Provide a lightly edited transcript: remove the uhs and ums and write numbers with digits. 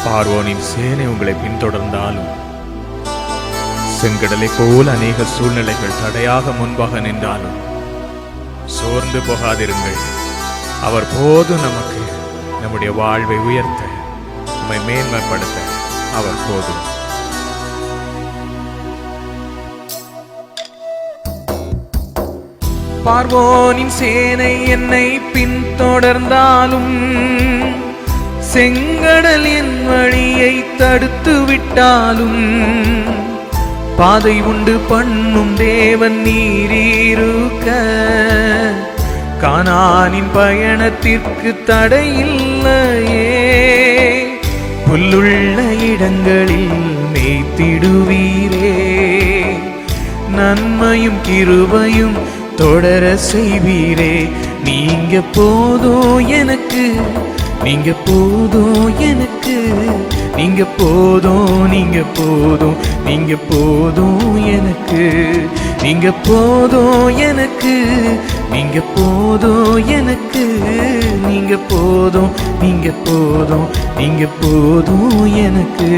பார்வோனின் சேனை உங்களை பின்தொடர்ந்தாலும், செங்கடலை போல் அநேக சூழ்நிலைகள் தடையாக முன்பாக நின்றாலும் சோர்ந்து போகாதிருங்கள். அவர் போதும். நமக்கு நம்முடைய வாழ்வை உயர்த்த, நம்மை மேன்மைப்படுத்த அவர் போதும். பார்வோனின் சேனை என்னை பின்தொடர்ந்தாலும், செங்கடல் என் வழியை தடுத்து விட்டாலும், பாதை உண்டு பண்ணும் தேவன் நீரீருக்க, கானானின் பயணத்திற்கு தடையில்லையே. புல்லுள்ள இடங்களில் மேய்த்திடுவீரே, நன்மையும் கிருபையும் தொடர செய்வீரே. நீங்க போதும் எனக்கு, நீங்க போதும் எனக்கு, நீங்க போதும், நீங்க போதும், நீங்க போதும் எனக்கு, நீங்க போதும் எனக்கு, நீங்க போதும் எனக்கு, நீங்க போதும், நீங்க போதும், நீங்க போதும் எனக்கு.